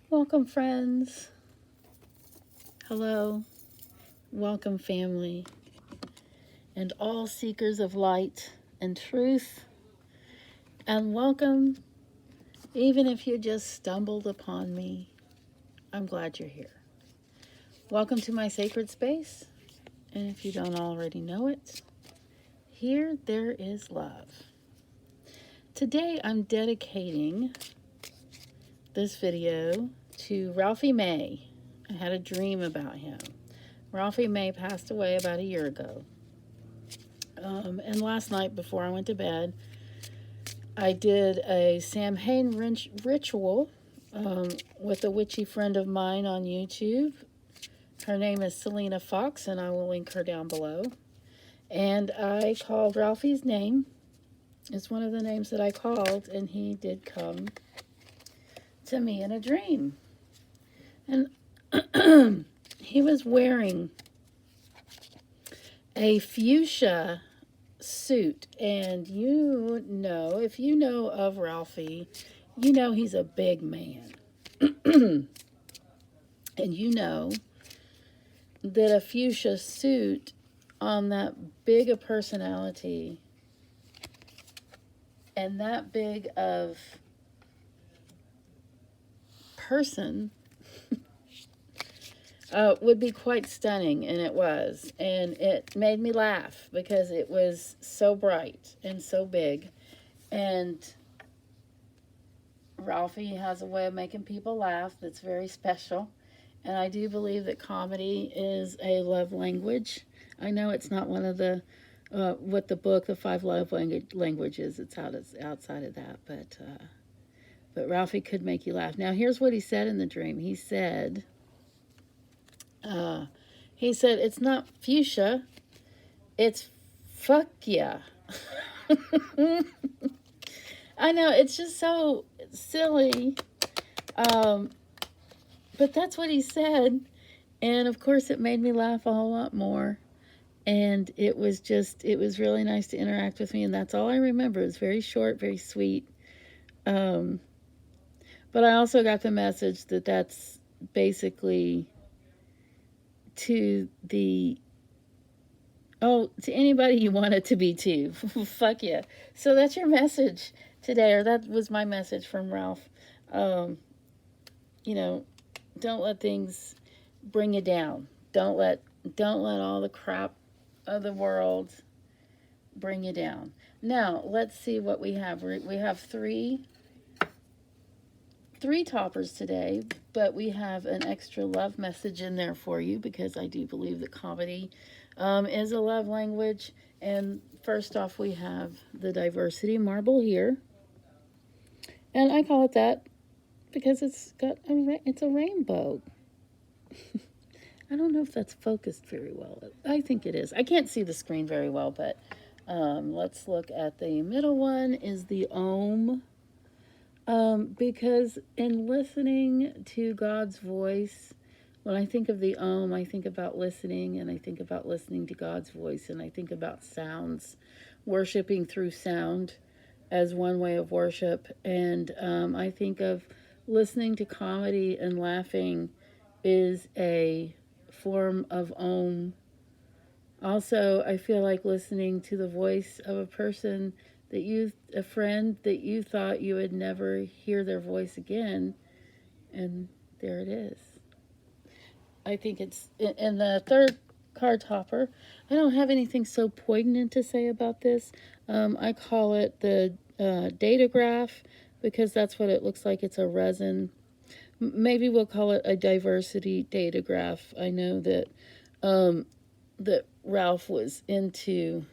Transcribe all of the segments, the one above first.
Welcome, friends. Hello. Welcome, family. And all seekers of light and truth. And welcome, even if you just stumbled upon me. I'm glad you're here. Welcome to my sacred space. And if you don't already know it, here there is love. Today I'm dedicating this video to Ralphie May. I had a dream about him. Ralphie May passed away about a year ago. And last night before I went to bed, I did a Samhain ritual with a witchy friend of mine on YouTube. Her name is Selena Fox, and I will link her down below. And I called Ralphie's name. It's one of the names that I called, and he did come to me in a dream. And he was wearing a fuchsia suit, and you know, if you know of Ralphie, you know he's a big man. And you know that a fuchsia suit on that big a personality and that big of person would be quite stunning, and it was. And it made me laugh because it was so bright and so big. And Ralphie has a way of making people laugh that's very special. And I do believe that comedy is a love language. I know it's not one of the, what the book, The Five Love Languages, it's outside of that. But Ralphie could make you laugh. Now, here's what he said in the dream. He said, it's not fuchsia, it's fuck yeah. I know, it's just so silly. But that's what he said. And of course, it made me laugh a whole lot more. And it was really nice to interact with me. And that's all I remember. It was very short, very sweet. But I also got the message that that's basically to anybody you want it to be to. Fuck yeah. So that's your message today, or that was my message from Ralph. Don't let things bring you down. Don't let all the crap of the world bring you down. Now, let's see what we have. We have three toppers today, but we have an extra love message in there for you because I do believe that comedy is a love language. And first off, we have the diversity marble here. And I call it that because it's a rainbow. I don't know if that's focused very well. I think it is. I can't see the screen very well, but let's look at the middle one is the Om. Because in listening to God's voice, when I think of the Om, I think about listening, and I think about listening to God's voice, and I think about sounds, worshiping through sound as one way of worship. And I think of listening to comedy and laughing is a form of Om. Also, I feel like listening to the voice of a person a friend that you thought you would never hear their voice again, and there it is. I think it's in the third card topper. I don't have anything so poignant to say about this. I call it the datagraph because that's what it looks like. It's a resin. Maybe we'll call it a diversity datagraph. I know that that Ralph was into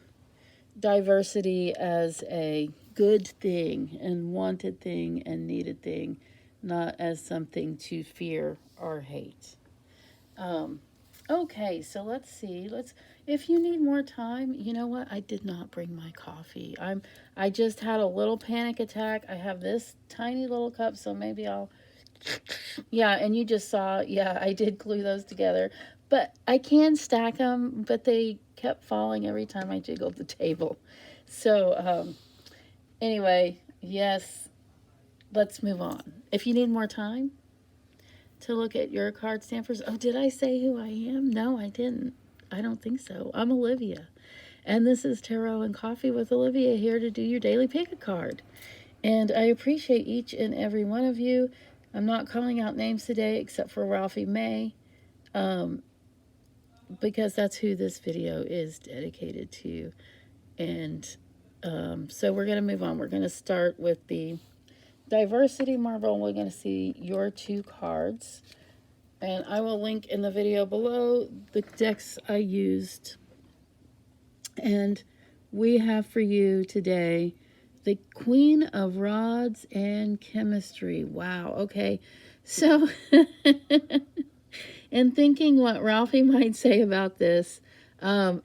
diversity as a good thing and wanted thing and needed thing, not as something to fear or hate. Okay, so let's see. If you need more time, you know what? I did not bring my coffee. I just had a little panic attack. I have this tiny little cup, so maybe I'll and you just saw, I did glue those together. But I can stack them, but they kept falling every time I jiggled the table. So, anyway, yes, let's move on. If you need more time, to look at your card stampers. Oh, did I say who I am? No, I didn't. I don't think so. I'm Olivia. And this is Tarot and Coffee with Olivia, here to do your daily pick a card. And I appreciate each and every one of you. I'm not calling out names today except for Ralphie May, because that's who this video is dedicated to. And so we're going to move on. We're going to start with the Diversity Marble. We're going to see your 2 cards. And I will link in the video below the decks I used. And we have for you today the Queen of Rods and Chemistry. Wow. Okay. So, in thinking what Ralphie might say about this, I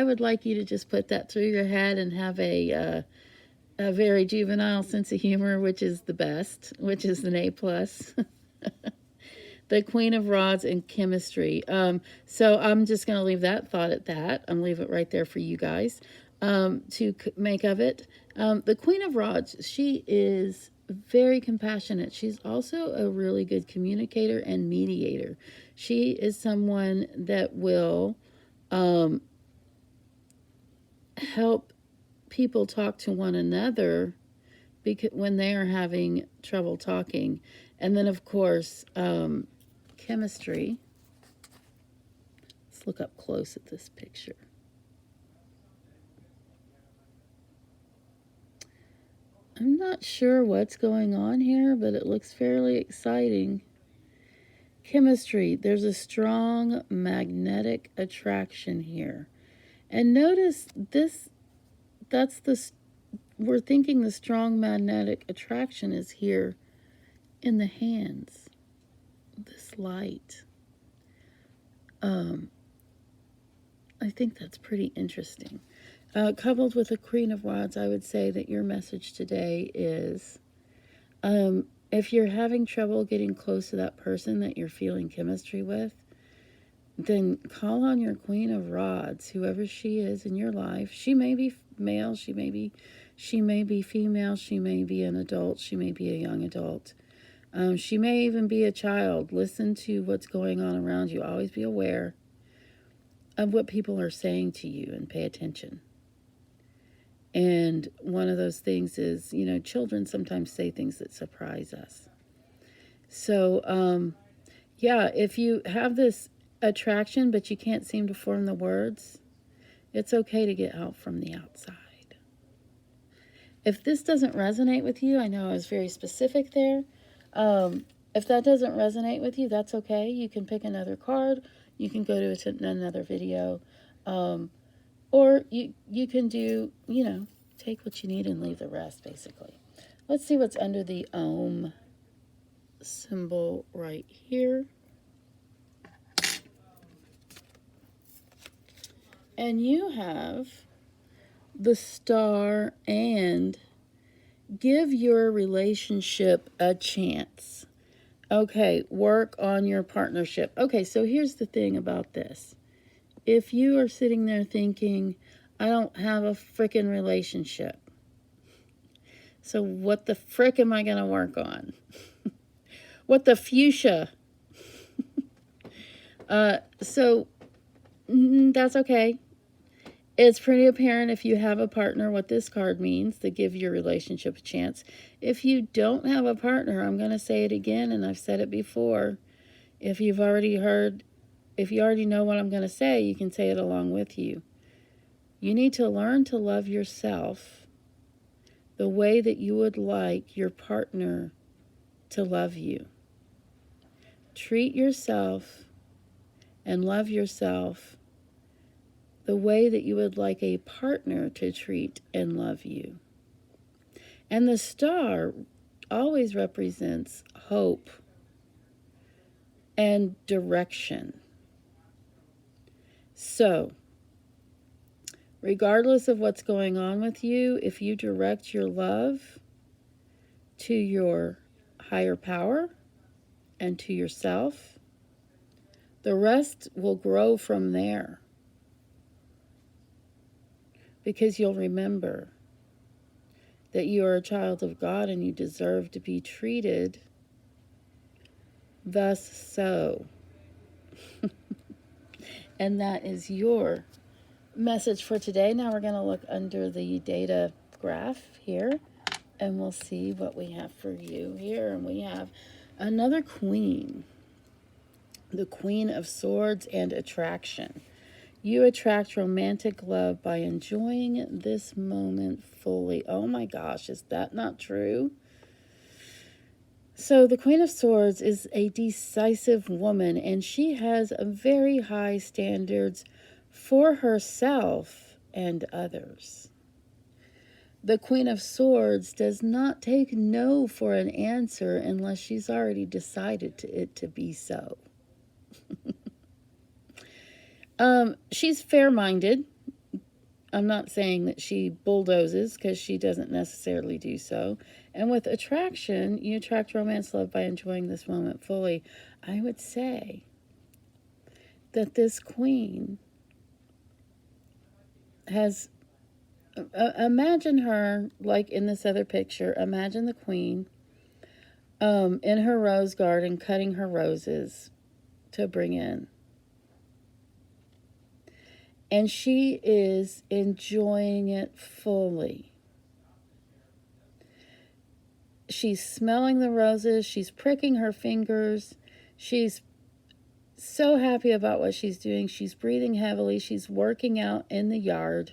would like you to just put that through your head and have a very juvenile sense of humor, which is the best, which is an A+. The Queen of Rods and Chemistry. So I'm just going to leave that thought at that. I'm leave it right there for you guys to make of it. The Queen of Rods, she is very compassionate. She's also a really good communicator and mediator. She is someone that will help people talk to one another because when they are having trouble talking. And then, of course, chemistry. Let's look up close at this picture. I'm not sure what's going on here, but it looks fairly exciting. Chemistry. There's a strong magnetic attraction here. And notice this, we're thinking the strong magnetic attraction is here in the hands. This light. I think that's pretty interesting. Coupled with the Queen of Rods, I would say that your message today is, if you're having trouble getting close to that person that you're feeling chemistry with, then call on your Queen of Rods, whoever she is in your life. She may be male, she may be female, she may be an adult, she may be a young adult. She may even be a child. Listen to what's going on around you. Always be aware of what people are saying to you and pay attention. And one of those things is, children sometimes say things that surprise us. So, yeah, if you have this attraction but you can't seem to form the words, it's okay to get help from the outside. If this doesn't resonate with you, I know I was very specific there. If that doesn't resonate with you, that's okay. You can pick another card. You can go to another video. Or you can do, take what you need and leave the rest, basically. Let's see what's under the Om symbol right here. And you have the star and give your relationship a chance. Okay, work on your partnership. Okay, so here's the thing about this. If you are sitting there thinking, I don't have a frickin' relationship, so what the frick am I going to work on? What the fuchsia? So that's okay. It's pretty apparent if you have a partner what this card means, to give your relationship a chance. If you don't have a partner, I'm going to say it again, and I've said it before. If you already know what I'm going to say, you can say it along with you. You need to learn to love yourself the way that you would like your partner to love you. Treat yourself and love yourself the way that you would like a partner to treat and love you. And the star always represents hope and direction. So, regardless of what's going on with you, if you direct your love to your higher power and to yourself, the rest will grow from there. Because you'll remember that you are a child of God and you deserve to be treated thus so. And that is your message for today. Now we're going to look under the data graph here, and we'll see what we have for you here. And we have another queen, the Queen of Swords and attraction. You attract romantic love by enjoying this moment fully. Oh my gosh, is that not true? So the Queen of Swords is a decisive woman, and she has a very high standards for herself and others. The Queen of Swords does not take no for an answer unless she's already decided it to be so. She's fair-minded. I'm not saying that she bulldozes, because she doesn't necessarily do so. And with attraction, you attract romance love by enjoying this moment fully. I would say that this queen has, imagine her like in this other picture. Imagine the queen in her rose garden cutting her roses to bring in. And she is enjoying it fully. She's smelling the roses. She's pricking her fingers. She's so happy about what she's doing. She's breathing heavily. She's working out in the yard,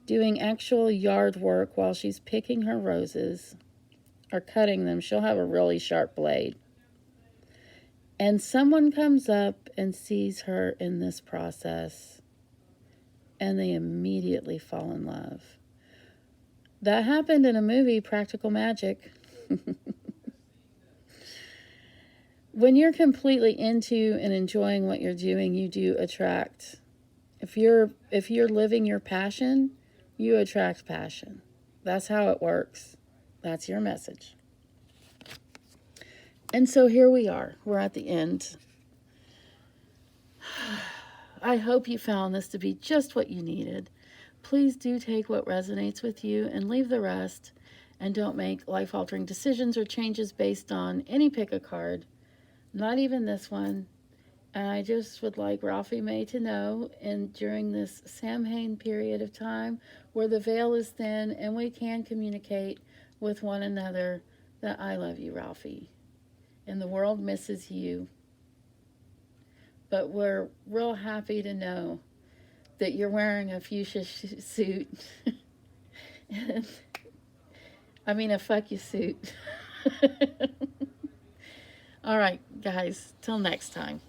doing actual yard work while she's picking her roses or cutting them. She'll have a really sharp blade. And someone comes up and sees her in this process, and they immediately fall in love. That happened in a movie, Practical Magic. When you're completely into and enjoying what you're doing, you do attract. If you're living your passion, you attract passion. That's how it works. That's your message. And so here we are. We're at the end. I hope you found this to be just what you needed. Please do take what resonates with you and leave the rest. And don't make life-altering decisions or changes based on any pick a card. Not even this one. And I just would like Ralphie May to know, and during this Samhain period of time where the veil is thin and we can communicate with one another, that I love you, Ralphie. And the world misses you. But we're real happy to know that you're wearing a fuchsia suit. I mean, a fuck you suit. All right, guys, till next time.